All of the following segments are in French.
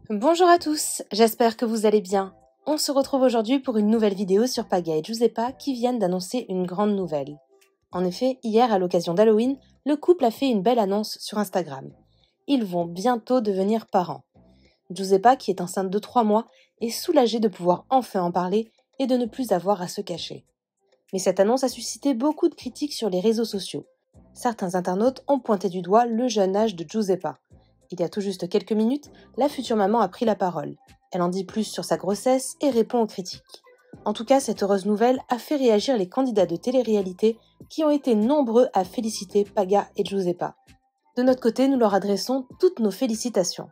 Bonjour à tous, j'espère que vous allez bien. On se retrouve aujourd'hui pour une nouvelle vidéo sur Paga et Giuseppa qui viennent d'annoncer une grande nouvelle. En effet, hier à l'occasion d'Halloween, le couple a fait une belle annonce sur Instagram. Ils vont bientôt devenir parents. Giuseppa, qui est enceinte de 3 mois, est soulagée de pouvoir enfin en parler et de ne plus avoir à se cacher. Mais cette annonce a suscité beaucoup de critiques sur les réseaux sociaux. Certains internautes ont pointé du doigt le jeune âge de Giuseppa. Il y a tout juste quelques minutes, la future maman a pris la parole. Elle en dit plus sur sa grossesse et répond aux critiques. En tout cas, cette heureuse nouvelle a fait réagir les candidats de télé-réalité qui ont été nombreux à féliciter Paga et Giuseppa. De notre côté, nous leur adressons toutes nos félicitations.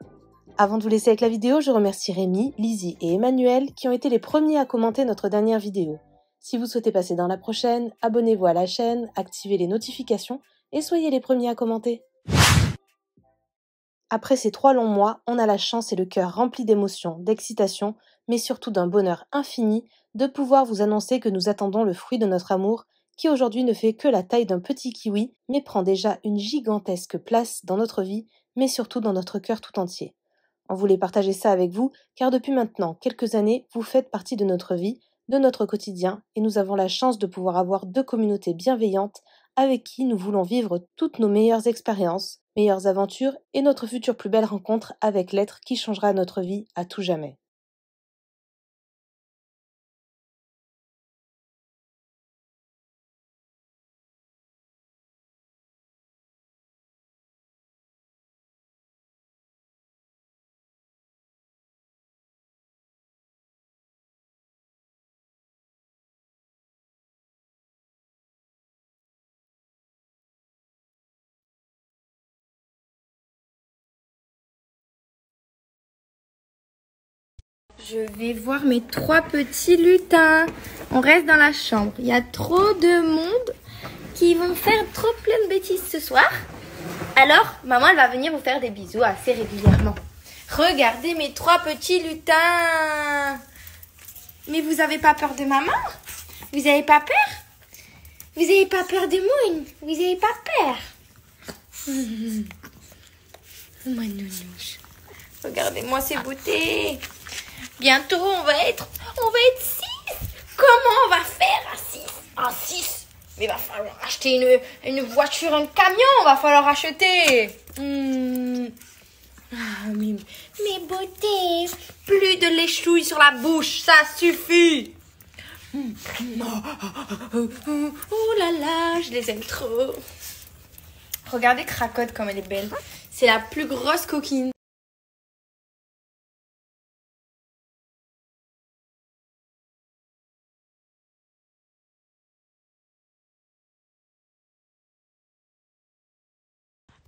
Avant de vous laisser avec la vidéo, je remercie Rémi, Lizzie et Emmanuel qui ont été les premiers à commenter notre dernière vidéo. Si vous souhaitez passer dans la prochaine, abonnez-vous à la chaîne, activez les notifications et soyez les premiers à commenter. Après ces 3 longs mois, on a la chance et le cœur rempli d'émotions, d'excitation, mais surtout d'un bonheur infini de pouvoir vous annoncer que nous attendons le fruit de notre amour, qui aujourd'hui ne fait que la taille d'un petit kiwi, mais prend déjà une gigantesque place dans notre vie, mais surtout dans notre cœur tout entier. On voulait partager ça avec vous, car depuis maintenant quelques années, vous faites partie de notre vie, de notre quotidien, et nous avons la chance de pouvoir avoir 2 communautés bienveillantes avec qui nous voulons vivre toutes nos meilleures expériences, meilleures aventures et notre future plus belle rencontre avec l'être qui changera notre vie à tout jamais. Je vais voir mes 3 petits lutins. On reste dans la chambre. Il y a trop de monde qui vont faire trop plein de bêtises ce soir. Alors, maman, elle va venir vous faire des bisous assez régulièrement. Regardez mes 3 petits lutins. Mais vous avez pas peur de maman? Vous avez pas peur? Vous avez pas peur de Moon? Vous avez pas peur? Moi, nounouche. Regardez-moi ces beautés. Bientôt, on va être 6. Comment on va faire à 6? Mais il va falloir acheter une voiture, un camion. On va falloir acheter. Ah, mes beautés. Plus de léchouilles sur la bouche. Ça suffit. Oh là là, je les aime trop. Regardez Cracotte comme elle est belle. C'est la plus grosse coquine.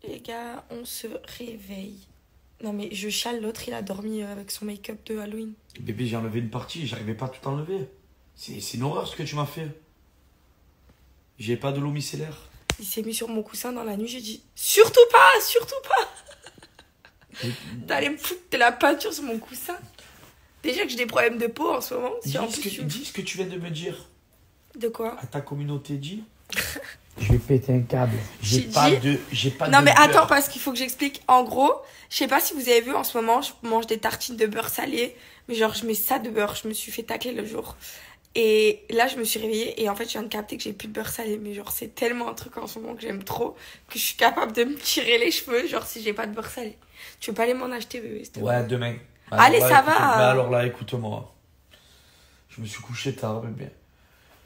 Les gars, on se réveille. Non mais je chale, l'autre il a dormi avec son make-up de Halloween. Bébé, j'ai enlevé une partie, j'arrivais pas à tout enlever. C'est une horreur ce que tu m'as fait. J'ai pas de l'eau micellaire. Il s'est mis sur mon coussin dans la nuit, j'ai dit surtout pas, surtout pas. T'allais me foutre de la peinture sur mon coussin. Déjà que j'ai des problèmes de peau en ce moment. Dis ce que tu viens de me dire. De quoi? À ta communauté, dis. Je vais péter un câble. J'ai pas de Non mais attends, beurre. parce qu'il faut que j'explique. En gros, je sais pas si vous avez vu, en ce moment, je mange des tartines de beurre salé. Mais genre, je mets ça de beurre. Je me suis fait tacler le jour. Et là, je me suis réveillée. Et en fait, je viens de capter que j'ai plus de beurre salé. Mais genre, c'est tellement un truc en ce moment que j'aime trop que je suis capable de me tirer les cheveux. Genre, si j'ai pas de beurre salé. Tu veux pas aller m'en acheter, bébé? Ouais, demain. Allez, là, ça va. Mais alors là, écoute-moi. Je me suis couché tard, bébé.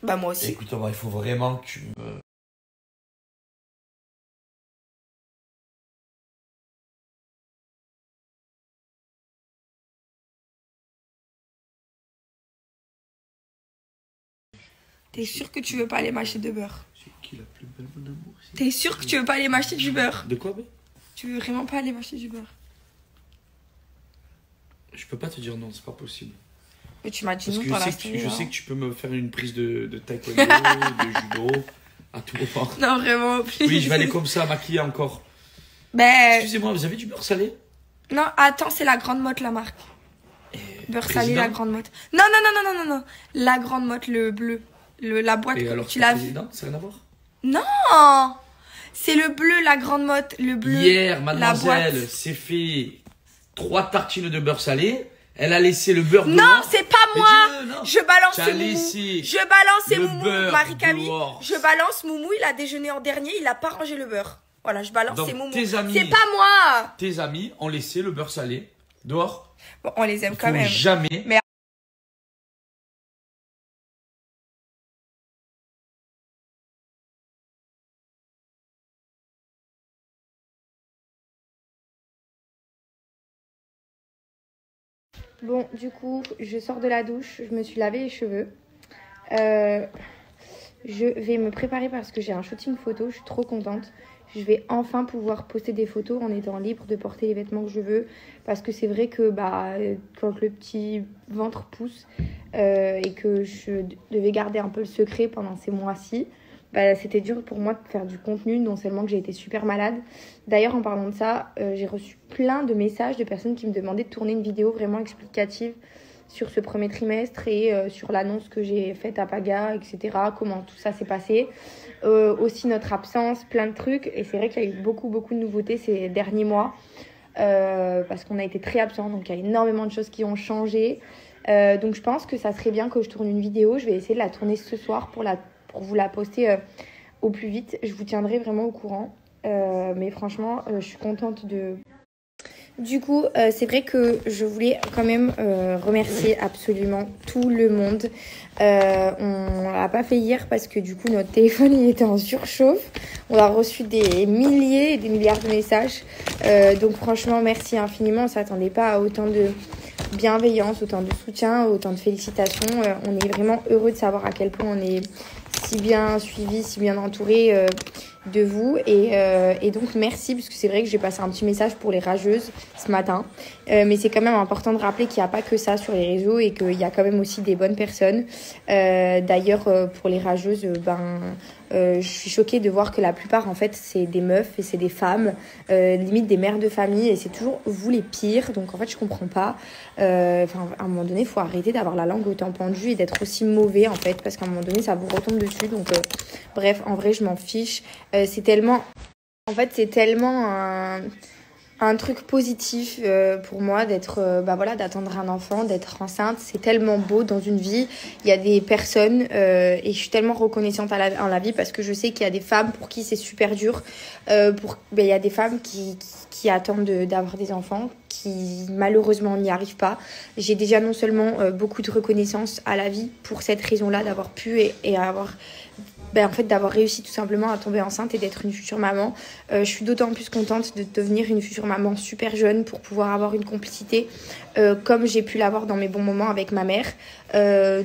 Bah, moi aussi. Écoute-moi, il faut vraiment que tu me... T'es sûr que tu veux pas aller m'acheter de beurre? C'est qui la plus belle, mon amour? T'es sûr que tu veux pas aller m'acheter du beurre? De quoi, bé? Tu veux vraiment pas aller m'acheter du beurre? Je peux pas te dire non, c'est pas possible. Mais tu m'as dit Parce non que par la je sais que tu peux me faire une prise de taekwondo, de judo, à tout moment. Non, vraiment. Oui, je vais aller comme ça, maquiller encore. Ben... Excusez-moi, vous avez du beurre salé? Non, attends, c'est la Grande Motte, la marque. Beurre salé, Président. la Grande Motte. Non, non, non, non, non, non, non. La Grande Motte, le bleu. La boîte, Et alors, tu l'as vu? Non, ça n'a rien à voir. Non, c'est le bleu, la grande motte, le bleu. Hier, la mademoiselle boîte. s'est fait 3 tartines de beurre salé. Elle a laissé le beurre Non, dehors. c'est pas Mais moi. dis-le, non. Je balance T'as Moumou. laissé Je balance le Moumou, beurre Marie-Camille. dehors. Je balance Moumou, il a déjeuné en dernier, il a pas rangé le beurre. Voilà, je balance Donc, Moumou. tes amis- C'est pas moi. Tes amis ont laissé le beurre salé dehors. Bon, on les aime quand Faut même. jamais. Mais- Bon, du coup, je sors de la douche, je me suis lavé les cheveux. Je vais me préparer parce que j'ai un shooting photo, je suis trop contente. Je vais enfin pouvoir poster des photos en étant libre de porter les vêtements que je veux. Parce que c'est vrai que quand le petit ventre pousse et que je devais garder un peu le secret pendant ces mois-ci, c'était dur pour moi de faire du contenu, non seulement que j'ai été super malade. D'ailleurs, en parlant de ça, j'ai reçu plein de messages de personnes qui me demandaient de tourner une vidéo vraiment explicative sur ce premier trimestre et sur l'annonce que j'ai faite à Paga, etc. Comment tout ça s'est passé. Aussi notre absence, plein de trucs. Et c'est vrai qu'il y a eu beaucoup de nouveautés ces derniers mois parce qu'on a été très absents. Donc il y a énormément de choses qui ont changé. Donc je pense que ça serait bien que je tourne une vidéo. Je vais essayer de la tourner ce soir pour vous la poster au plus vite. Je vous tiendrai vraiment au courant. Mais franchement, je suis contente de... Du coup, c'est vrai que je voulais quand même remercier absolument tout le monde. On l'a pas fait hier parce que du coup notre téléphone il était en surchauffe. On a reçu des milliers et des milliards de messages. Donc franchement, merci infiniment. On s'attendait pas à autant de bienveillance, autant de soutien, autant de félicitations. On est vraiment heureux de savoir à quel point on est si bien suivi, si bien entouré de vous et donc merci parce que c'est vrai que j'ai passé un petit message pour les rageuses ce matin mais c'est quand même important de rappeler qu'il n'y a pas que ça sur les réseaux et qu'il y a quand même aussi des bonnes personnes. D'ailleurs pour les rageuses je suis choquée de voir que la plupart en fait c'est des meufs et c'est des femmes limite des mères de famille et c'est toujours vous les pires, donc en fait je comprends pas. À un moment donné il faut arrêter d'avoir la langue autant pendue et d'être aussi mauvais en fait parce qu'à un moment donné ça vous retombe dessus, donc bref en vrai je m'en fiche. C'est tellement un truc positif pour moi d'être d'attendre un enfant, d'être enceinte. C'est tellement beau dans une vie. Il y a des personnes et je suis tellement reconnaissante en la vie parce que je sais qu'il y a des femmes pour qui c'est super dur. Il y a des femmes qui attendent d'avoir des enfants, qui malheureusement n'y arrivent pas. J'ai déjà non seulement beaucoup de reconnaissance à la vie pour cette raison-là, d'avoir pu et avoir d'avoir réussi tout simplement à tomber enceinte et d'être une future maman. Je suis d'autant plus contente de devenir une future maman super jeune pour pouvoir avoir une complicité comme j'ai pu l'avoir dans mes bons moments avec ma mère.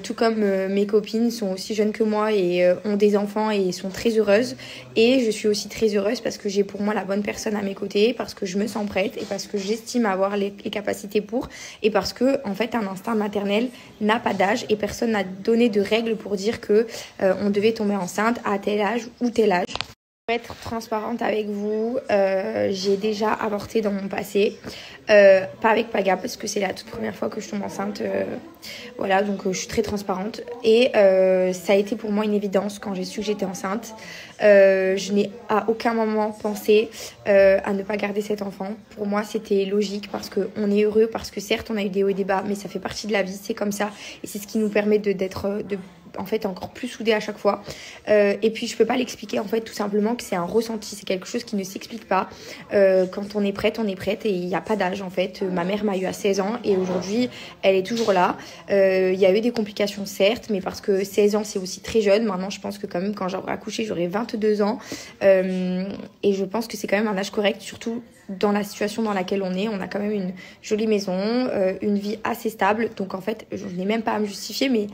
Tout comme mes copines sont aussi jeunes que moi et ont des enfants et sont très heureuses. Et je suis aussi très heureuse parce que j'ai pour moi la bonne personne à mes côtés, parce que je me sens prête et parce que j'estime avoir les capacités pour, et parce que en fait un instinct maternel n'a pas d'âge et personne n'a donné de règles pour dire que on devait tomber enceinte à tel âge ou tel âge. Pour être transparente avec vous, j'ai déjà avorté dans mon passé, pas avec Paga parce que c'est la toute première fois que je tombe enceinte, voilà, donc je suis très transparente et ça a été pour moi une évidence quand j'ai su que j'étais enceinte. Je n'ai à aucun moment pensé à ne pas garder cet enfant. Pour moi c'était logique parce qu'on est heureux, parce que certes on a eu des hauts et des bas, mais ça fait partie de la vie, c'est comme ça et c'est ce qui nous permet d'être en fait encore plus soudés à chaque fois. Et puis je peux pas l'expliquer en fait, tout simplement que c'est un ressenti, c'est quelque chose qui ne s'explique pas. Quand on est prête et il n'y a pas d'âge en fait. Ma mère m'a eu à 16 ans et aujourd'hui elle est toujours là. Il y a eu des complications certes, mais parce que 16 ans c'est aussi très jeune. Maintenant je pense que quand même quand j'aurai accouché j'aurai 22 ans et je pense que c'est quand même un âge correct, surtout dans la situation dans laquelle on est. On a quand même une jolie maison, une vie assez stable, donc en fait je n'ai même pas à me justifier, mais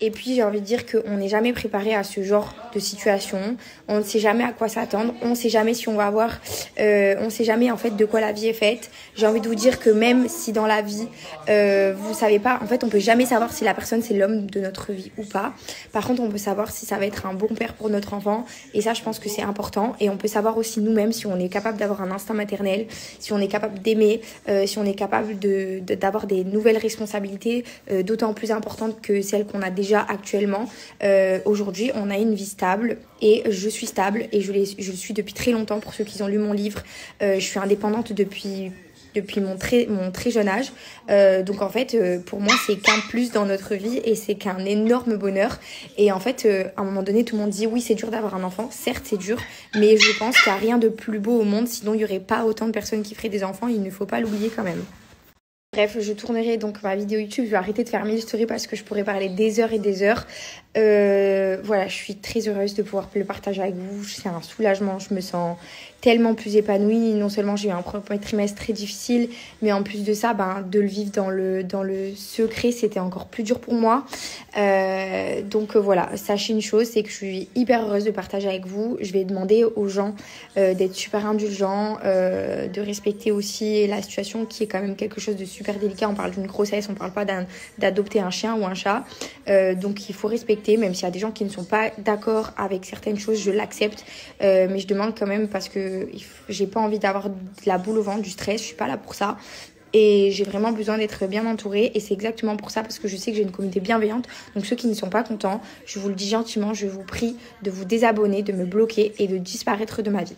et puis j'ai envie de dire qu'on n'est jamais préparé à ce genre de situation. On ne sait jamais à quoi s'attendre. On ne sait jamais si on va avoir... on ne sait jamais en fait de quoi la vie est faite. J'ai envie de vous dire que même si dans la vie, vous savez pas... En fait, on peut jamais savoir si la personne c'est l'homme de notre vie ou pas. Par contre, on peut savoir si ça va être un bon père pour notre enfant. Et ça, je pense que c'est important. Et on peut savoir aussi nous-mêmes si on est capable d'avoir un instinct maternel, si on est capable d'aimer, si on est capable d'avoir des nouvelles responsabilités, d'autant plus importantes que celles qu'on a déjà déjà actuellement. Aujourd'hui, on a une vie stable et je suis stable et je le suis depuis très longtemps. Pour ceux qui ont lu mon livre, je suis indépendante depuis mon très jeune âge. Donc en fait, pour moi, c'est qu'un plus dans notre vie et c'est qu'un énorme bonheur. Et en fait, à un moment donné, tout le monde dit oui, c'est dur d'avoir un enfant. Certes, c'est dur, mais je pense qu'il n'y a rien de plus beau au monde. Sinon, il n'y aurait pas autant de personnes qui feraient des enfants. Il ne faut pas l'oublier quand même. Bref, je tournerai donc ma vidéo YouTube. Je vais arrêter de faire 1000 stories parce que je pourrais parler des heures et des heures. Voilà, je suis très heureuse de pouvoir le partager avec vous. C'est un soulagement. Je me sens tellement plus épanouie. Non seulement j'ai eu un premier trimestre très difficile, mais en plus de ça, de le vivre dans le secret, c'était encore plus dur pour moi. Donc voilà, sachez une chose, c'est que je suis hyper heureuse de partager avec vous. Je vais demander aux gens d'être super indulgents, de respecter aussi la situation qui est quand même quelque chose de super délicat. On parle d'une grossesse, on parle pas d'adopter un chien ou un chat. Donc il faut respecter, même s'il y a des gens qui ne sont pas d'accord avec certaines choses, je l'accepte. Mais je demande quand même parce que j'ai pas envie d'avoir de la boule au ventre, du stress, je suis pas là pour ça. Et j'ai vraiment besoin d'être bien entourée. Et c'est exactement pour ça, parce que je sais que j'ai une communauté bienveillante. Donc ceux qui ne sont pas contents, je vous le dis gentiment, je vous prie de vous désabonner, de me bloquer et de disparaître de ma vie.